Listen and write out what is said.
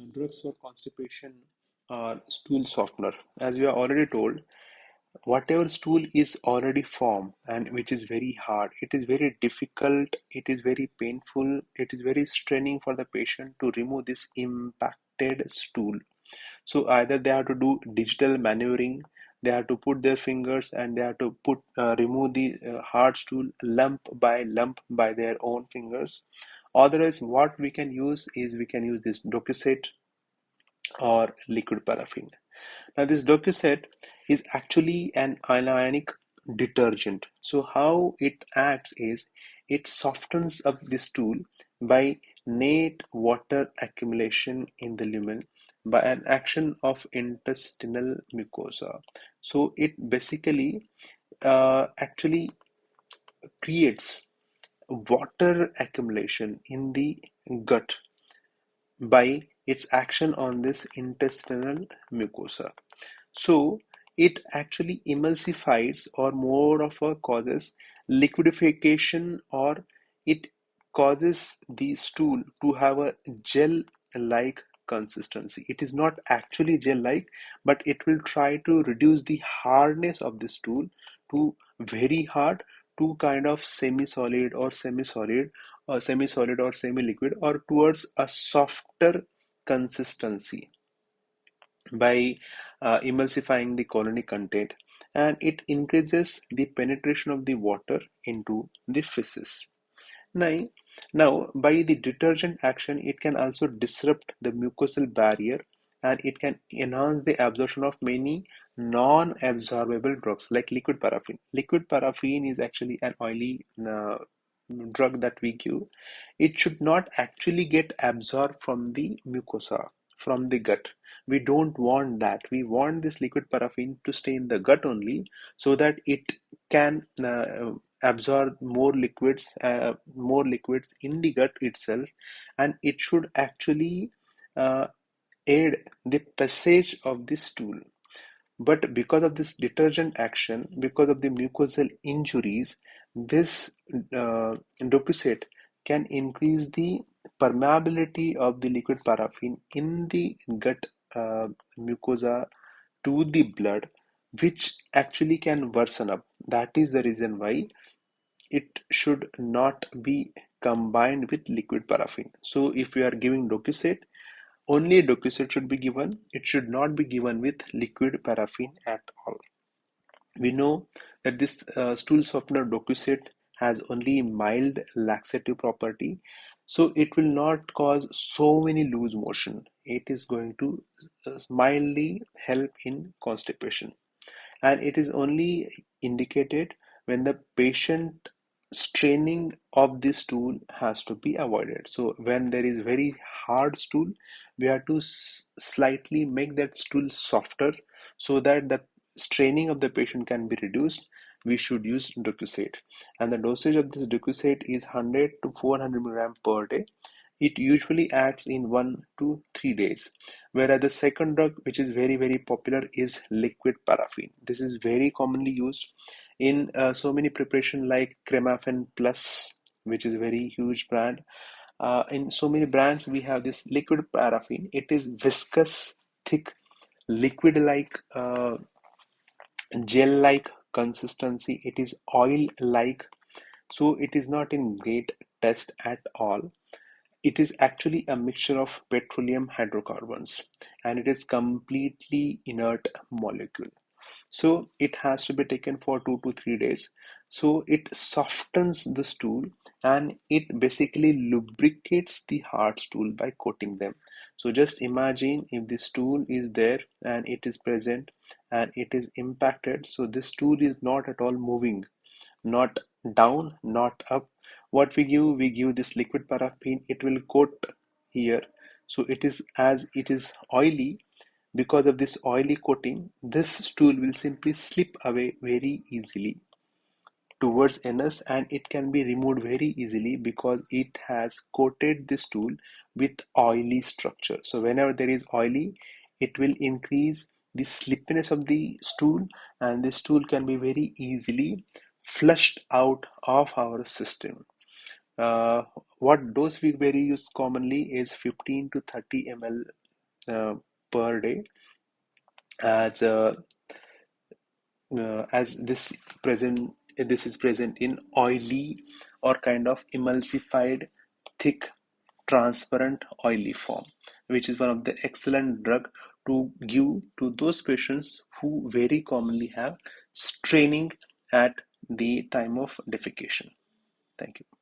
Drugs for constipation are stool softener. As we are already told, whatever stool is already formed and which is very hard, it is very difficult, it is very painful, it is very straining for the patient to remove this impacted stool. So either they have to do digital maneuvering, they have to put their fingers and they have to remove the hard stool lump by their own fingers. Otherwise, what we can use is we can use this Docusate or liquid paraffin. Now, this Docusate is actually an anionic detergent. So, how it acts is it softens up the stool by innate water accumulation in the lumen by an action of intestinal mucosa. So, it basically actually creates water accumulation in the gut by its action on this intestinal mucosa. So it actually emulsifies or more of a causes liquidification, or it causes the stool to have a gel-like consistency. It is not actually gel-like, but it will try to reduce the hardness of the stool to very hard to kind of semi-solid or semi-solid or semi-solid or semi-liquid or towards a softer consistency by emulsifying the colony content, and it increases the penetration of the water into the feces. Now, by the detergent action, it can also disrupt the mucosal barrier and it can enhance the absorption of many non-absorbable drugs like liquid paraffin. Liquid paraffin is actually an oily drug that we give. It should not actually get absorbed from the mucosa, from the gut. We don't want that. We want this liquid paraffin to stay in the gut only so that it can absorb more liquids in the gut itself, and it should actually uh, aid the passage of the stool. But because of this detergent action, because of the mucosal injuries, this docusate can increase the permeability of the liquid paraffin in the gut uh, mucosa to the blood, which actually can worsen up. That is the reason why it should not be combined with liquid paraffin. So if you are giving docusate, only docusate should be given. It should not be given with liquid paraffin at all. We know that this stool softener docusate has only mild laxative property, so it will not cause so many loose motion. It is going to mildly help in constipation, and it is only indicated when the patient straining of the stool has to be avoided. So when there is very hard stool, we have to slightly make that stool softer so that the straining of the patient can be reduced. We should use docusate, and the dosage of this docusate is 100 to 400 milligram per day. It usually acts in 1 to 3 days. Whereas the second drug, which is very popular, is liquid paraffin. This is very commonly used in so many preparation like Cremafen Plus, which is a very huge brand. In so many brands, we have this liquid paraffin. It is viscous, thick, liquid-like, gel-like consistency. It is oil-like, so it is not in great test at all. It is actually a mixture of petroleum hydrocarbons, and it is completely inert molecule. So it has to be taken for 2 to 3 days. So it softens the stool and it basically lubricates the hard stool by coating them. So just imagine if the stool is there and it is present and it is impacted. So this stool is not at all moving, not down, not up. What we give this liquid paraffin, it will coat here. So it is, as it is oily, because of this oily coating, this stool will simply slip away very easily towards anus, and it can be removed very easily because it has coated the stool with oily structure. So whenever there is oily, it will increase the slippiness of the stool, and the stool can be very easily flushed out of our system. uh, what dose we very use commonly is 15 to 30 ml per day, as this is present in oily or kind of emulsified, thick, transparent, oily form, which is one of the excellent drug to give to those patients who very commonly have straining at the time of defecation. Thank you.